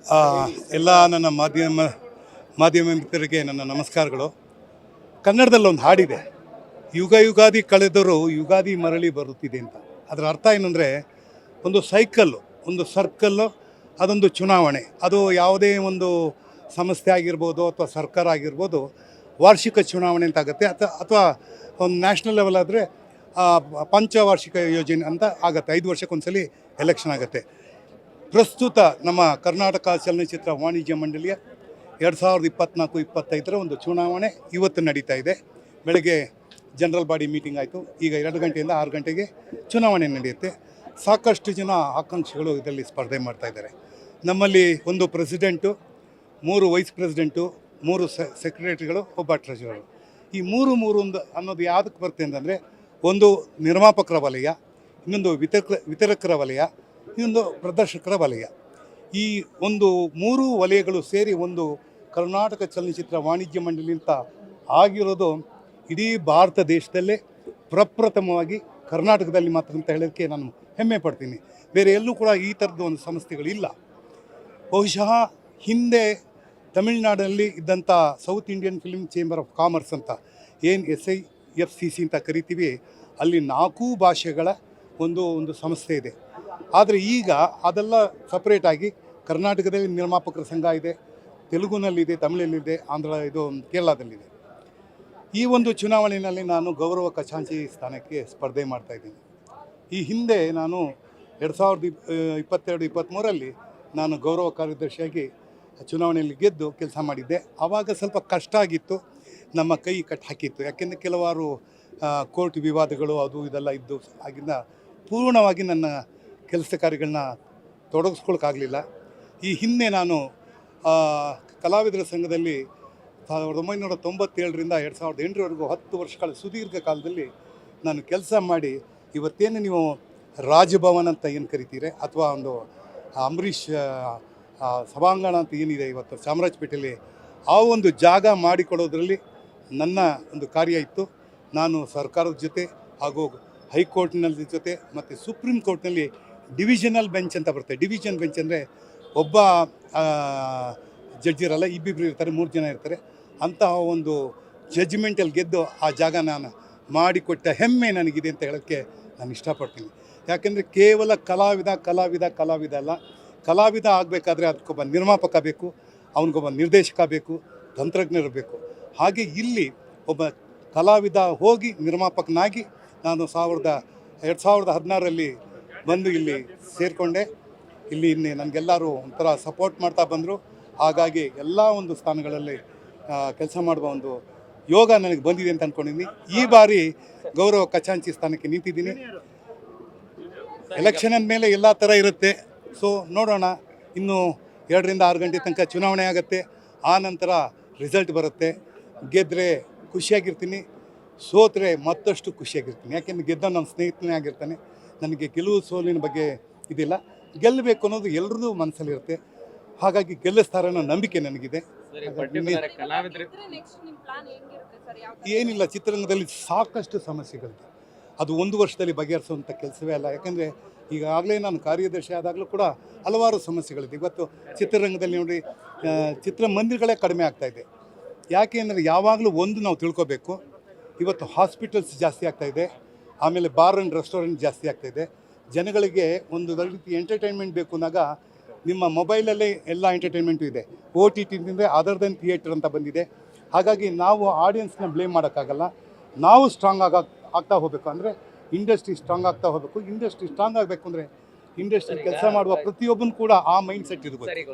ಆ, ಎಲ್ಲ ನನ್ನ ಮಾಧ್ಯಮ ಮಿತ್ರರಿಗೆ ನನ್ನ ನಮಸ್ಕಾರಗಳು. ಕನ್ನಡದಲ್ಲಿ ಒಂದು ಹಾಡಿದೆ, ಯುಗ ಯುಗಾದಿ ಕಳೆದರೂ ಯುಗಾದಿ ಮರಳಿ ಬರುತ್ತಿದೆ ಅಂತ. ಅದರ ಅರ್ಥ ಏನಂದರೆ, ಒಂದು ಸೈಕಲ್ಲು, ಒಂದು ಸರ್ಕಲ್ಲು, ಅದೊಂದು ಚುನಾವಣೆ. ಅದು ಯಾವುದೇ ಒಂದು ಸಂಸ್ಥೆ ಆಗಿರ್ಬೋದು ಅಥವಾ ಸರ್ಕಾರ ಆಗಿರ್ಬೋದು, ವಾರ್ಷಿಕ ಚುನಾವಣೆ ಅಂತ ಆಗುತ್ತೆ. ಅಥವಾ ಒಂದು ನ್ಯಾಷನಲ್ ಲೆವೆಲ್ ಆದರೆ ಪಂಚವಾರ್ಷಿಕ ಯೋಜನೆ ಅಂತ ಆಗುತ್ತೆ. 5 ವರ್ಷಕ್ಕೊಂದ್ಸಲಿ ಎಲೆಕ್ಷನ್ ಆಗುತ್ತೆ. ಪ್ರಸ್ತುತ ನಮ್ಮ ಕರ್ನಾಟಕ ಚಲನಚಿತ್ರ ವಾಣಿಜ್ಯ ಮಂಡಳಿಯ 2024-25 ಒಂದು ಚುನಾವಣೆ ಇವತ್ತು ನಡೀತಾ ಇದೆ. ಬೆಳಗ್ಗೆ ಜನರಲ್ ಬಾಡಿ ಮೀಟಿಂಗ್ ಆಯಿತು. ಈಗ 2 ಗಂಟೆಯಿಂದ 6 ಗಂಟೆಗೆ ಚುನಾವಣೆ ನಡೆಯುತ್ತೆ. ಸಾಕಷ್ಟು ಜನ ಆಕಾಂಕ್ಷಿಗಳು ಇದರಲ್ಲಿ ಸ್ಪರ್ಧೆ ಮಾಡ್ತಾಯಿದ್ದಾರೆ. ನಮ್ಮಲ್ಲಿ ಒಂದು ಪ್ರೆಸಿಡೆಂಟು, 3 ವೈಸ್ ಪ್ರೆಸಿಡೆಂಟು, 3 ಸೆಕ್ರೆಟರಿಗಳು, ಒಬ್ಬ ಟ್ರೆಷರರು. ಈ ಮೂರು ಅನ್ನೋದು ಯಾವುದಕ್ಕೆ ಬರುತ್ತೆ ಅಂತಂದರೆ, ಒಂದು ನಿರ್ಮಾಪಕರ ವಲಯ, ಇನ್ನೊಂದು ವಿತರಕರ ವಲಯ, ಇನ್ನೊಂದು ಪ್ರದರ್ಶಕರ ವಲಯ. ಈ ಒಂದು 3 ವಲಯಗಳು ಸೇರಿ ಒಂದು ಕರ್ನಾಟಕ ಚಲನಚಿತ್ರ ವಾಣಿಜ್ಯ ಮಂಡಳಿ ಅಂತ ಆಗಿರೋದು ಇಡೀ ಭಾರತ ದೇಶದಲ್ಲೇ ಪ್ರಪ್ರಥಮವಾಗಿ ಕರ್ನಾಟಕದಲ್ಲಿ ಮಾತ್ರ ಅಂತ ಹೇಳೋಕ್ಕೆ ನಾನು ಹೆಮ್ಮೆ ಪಡ್ತೀನಿ. ಬೇರೆ ಎಲ್ಲೂ ಕೂಡ ಈ ಥರದ್ದು ಒಂದು ಸಂಸ್ಥೆಗಳಿಲ್ಲ. ಬಹುಶಃ ಹಿಂದೆ ತಮಿಳುನಾಡಲ್ಲಿ ಇದ್ದಂಥ south Indian film chamber of commerce ಅಂತ, ಏನು SIFCC ಅಂತ ಕರಿತೀವಿ, ಅಲ್ಲಿ 4 ಭಾಷೆಗಳ ಒಂದು ಸಂಸ್ಥೆ ಇದೆ. ಆದರೆ ಈಗ ಅದೆಲ್ಲ ಸಪ್ರೇಟಾಗಿ ಕರ್ನಾಟಕದಲ್ಲಿ ನಿರ್ಮಾಪಕರ ಸಂಘ ಇದೆ, ತೆಲುಗುನಲ್ಲಿದೆ, ತಮಿಳಲ್ಲಿದೆ, ಕೇರಳದಲ್ಲಿದೆ. ಈ ಒಂದು ಚುನಾವಣೆಯಲ್ಲಿ ನಾನು ಗೌರವ ಖಜಾಂಚಿ ಸ್ಥಾನಕ್ಕೆ ಸ್ಪರ್ಧೆ ಮಾಡ್ತಾಯಿದ್ದೀನಿ. ಈ ಹಿಂದೆ ನಾನು 2022-23 ನಾನು ಗೌರವ ಕಾರ್ಯದರ್ಶಿಯಾಗಿ ಚುನಾವಣೆಯಲ್ಲಿ ಗೆದ್ದು ಕೆಲಸ ಮಾಡಿದ್ದೆ. ಆವಾಗ ಸ್ವಲ್ಪ ಕಷ್ಟ ಆಗಿತ್ತು, ನಮ್ಮ ಕೈ ಕಟ್ಟು ಹಾಕಿತ್ತು. ಯಾಕೆಂದರೆ ಕೆಲವಾರು ಕೋರ್ಟ್ ವಿವಾದಗಳು ಅದು ಇದೆಲ್ಲ ಇದ್ದು ಆಗಿಂದ ಪೂರ್ಣವಾಗಿ ನನ್ನ ಕೆಲಸ ಕಾರ್ಯಗಳನ್ನ ತೊಡಗಿಸ್ಕೊಳಕ್ಕಾಗಲಿಲ್ಲ. ಈ ಹಿಂದೆ ನಾನು ಕಲಾವಿದರ ಸಂಘದಲ್ಲಿ 1997ರಿಂದ 2008ರವರೆಗೂ 10 ವರ್ಷಗಳ ಸುದೀರ್ಘ ಕಾಲದಲ್ಲಿ ನಾನು ಕೆಲಸ ಮಾಡಿ, ಇವತ್ತೇನು ನೀವು ರಾಜಭವನ ಅಂತ ಏನು ಕರಿತೀರಿ, ಅಥವಾ ಒಂದು ಅಂಬರೀಷ್ ಸಭಾಂಗಣ ಅಂತ ಏನಿದೆ ಇವತ್ತು ಚಾಮರಾಜಪೇಟೆಯಲ್ಲಿ, ಆ ಒಂದು ಜಾಗ ಮಾಡಿಕೊಡೋದ್ರಲ್ಲಿ ನನ್ನ ಒಂದು ಕಾರ್ಯ ಇತ್ತು. ನಾನು ಸರ್ಕಾರದ ಜೊತೆ ಹಾಗೂ ಹೈಕೋರ್ಟ್ನಲ್ಲಿ ಜೊತೆ ಮತ್ತು ಸುಪ್ರೀಂ ಕೋರ್ಟ್ನಲ್ಲಿ ಡಿವಿಷನಲ್ ಬೆಂಚ್ ಅಂತ ಬರುತ್ತೆ. ಡಿವಿಷನ್ ಬೆಂಚ್ ಅಂದರೆ ಒಬ್ಬ ಜಡ್ಜ್ ಇರಲ್ಲ, ಇಬ್ಬಿಬ್ಬರು ಇರ್ತಾರೆ, 3 ಜನ ಇರ್ತಾರೆ. ಅಂತಹ ಒಂದು ಜಡ್ಜ್ಮೆಂಟಲ್ಲಿ ಗೆದ್ದು ಆ ಜಾಗ ನಾನು ಮಾಡಿಕೊಟ್ಟ ಹೆಮ್ಮೆ ನನಗಿದೆ ಅಂತ ಹೇಳೋಕ್ಕೆ ನಾನು ಇಷ್ಟಪಡ್ತೀನಿ. ಯಾಕೆಂದರೆ ಕೇವಲ ಕಲಾವಿದ ಅಲ್ಲ, ಕಲಾವಿದ ಆಗಬೇಕಾದ್ರೆ ಅದಕ್ಕೊಬ್ಬ ನಿರ್ಮಾಪಕ ಬೇಕು, ಅವನಿಗೊಬ್ಬ ನಿರ್ದೇಶಕ ಬೇಕು, ತಂತ್ರಜ್ಞರು ಬೇಕು. ಹಾಗೆ ಇಲ್ಲಿ ಒಬ್ಬ ಕಲಾವಿದ ಹೋಗಿ ನಿರ್ಮಾಪಕನಾಗಿ ನಾನು 2016ರಲ್ಲಿ ಬಂದು ಇಲ್ಲಿ ಸೇರಿಕೊಂಡೆ. ಇಲ್ಲಿ ನನಗೆಲ್ಲರೂ ಒಂಥರ ಸಪೋರ್ಟ್ ಮಾಡ್ತಾ ಬಂದರು. ಹಾಗಾಗಿ ಎಲ್ಲ ಒಂದು ಸ್ಥಾನಗಳಲ್ಲಿ ಕೆಲಸ ಮಾಡುವ ಒಂದು ಯೋಗ ನನಗೆ ಬಂದಿದೆ ಅಂತ ಅಂದ್ಕೊಂಡಿದ್ದೀನಿ. ಈ ಬಾರಿ ಗೌರವ ಖಜಾಂಚಿ ಸ್ಥಾನಕ್ಕೆ ನಿಂತಿದ್ದೀನಿ. ಎಲೆಕ್ಷನ್ ಅಂದಮೇಲೆ ಎಲ್ಲ ಥರ ಇರುತ್ತೆ. ಸೊ ನೋಡೋಣ, ಇನ್ನು 2ರಿಂದ 6 ಗಂಟೆ ತನಕ ಚುನಾವಣೆ ಆಗುತ್ತೆ. ಆ ನಂತರ ರಿಸಲ್ಟ್ ಬರುತ್ತೆ. ಗೆದ್ದರೆ ಖುಷಿಯಾಗಿರ್ತೀನಿ, ಸೋತ್ರೆ ಮತ್ತಷ್ಟು ಖುಷಿಯಾಗಿರ್ತೀನಿ. ಯಾಕೆಂದರೆ ಗೆದ್ದ ನನ್ನ ಸ್ನೇಹಿತನೇ ಆಗಿರ್ತಾನೆ. ನನಗೆ ಗೆಲುವು ಸೋಲಿನ ಬಗ್ಗೆ ಇದಿಲ್ಲ. ಗೆಲ್ಲಬೇಕು ಅನ್ನೋದು ಎಲ್ಲರದ್ದು ಮನಸ್ಸಲ್ಲಿರುತ್ತೆ. ಹಾಗಾಗಿ ಗೆಲ್ಲಿಸ್ತಾರೆ ಅನ್ನೋ ನಂಬಿಕೆ ನನಗಿದೆ. ಏನಿಲ್ಲ, ಚಿತ್ರರಂಗದಲ್ಲಿ ಸಾಕಷ್ಟು ಸಮಸ್ಯೆಗಳಿದೆ. ಅದು 1 ವರ್ಷದಲ್ಲಿ ಬಗೆಹರಿಸುವಂಥ ಕೆಲಸವೇ ಅಲ್ಲ. ಯಾಕೆಂದರೆ ಈಗಾಗಲೇ ನಾನು ಕಾರ್ಯದರ್ಶಿ ಆದಾಗಲೂ ಕೂಡ ಹಲವಾರು ಸಮಸ್ಯೆಗಳಿದೆ. ಇವತ್ತು ಚಿತ್ರರಂಗದಲ್ಲಿ ನೋಡಿ, ಚಿತ್ರಮಂದಿರಗಳೇ ಕಡಿಮೆ ಆಗ್ತಾಯಿದೆ. ಯಾಕೆ ಅಂದರೆ ಯಾವಾಗಲೂ ಒಂದು ನಾವು ತಿಳ್ಕೊಬೇಕು, ಇವತ್ತು ಹಾಸ್ಪಿಟಲ್ಸ್ ಜಾಸ್ತಿ ಆಗ್ತಾಯಿದೆ, ಆಮೇಲೆ ಬಾರ್ ಆ್ಯಂಡ್ ರೆಸ್ಟೋರೆಂಟ್ ಜಾಸ್ತಿ ಆಗ್ತಾಯಿದೆ. ಜನಗಳಿಗೆ ಒಂದು ರೀತಿ ಎಂಟರ್ಟೈನ್ಮೆಂಟ್ ಬೇಕು ಅಂದಾಗ ನಿಮ್ಮ ಮೊಬೈಲಲ್ಲೇ ಎಲ್ಲ ಎಂಟರ್ಟೈನ್ಮೆಂಟು ಇದೆ. OTT ಅಂದರೆ ಅದರ್ ದೆನ್ ಥಿಯೇಟರ್ ಅಂತ ಬಂದಿದೆ. ಹಾಗಾಗಿ ನಾವು ಆಡಿಯನ್ಸ್ನ ಬ್ಲೇಮ್ ಮಾಡೋಕ್ಕಾಗಲ್ಲ. ನಾವು ಸ್ಟ್ರಾಂಗ್ ಆಗ್ತಾ ಹೋಗಬೇಕು. ಅಂದರೆ ಇಂಡಸ್ಟ್ರಿ ಸ್ಟ್ರಾಂಗ್ ಆಗ್ತಾ ಹೋಗಬೇಕು. ಇಂಡಸ್ಟ್ರಿ ಸ್ಟ್ರಾಂಗ್ ಆಗಬೇಕು ಅಂದರೆ ಇಂಡಸ್ಟ್ರಿ ಕೆಲಸ ಮಾಡುವ ಪ್ರತಿಯೊಬ್ಬನು ಕೂಡ ಆ ಮೈಂಡ್ ಸೆಟ್ ಇರಬೇಕು.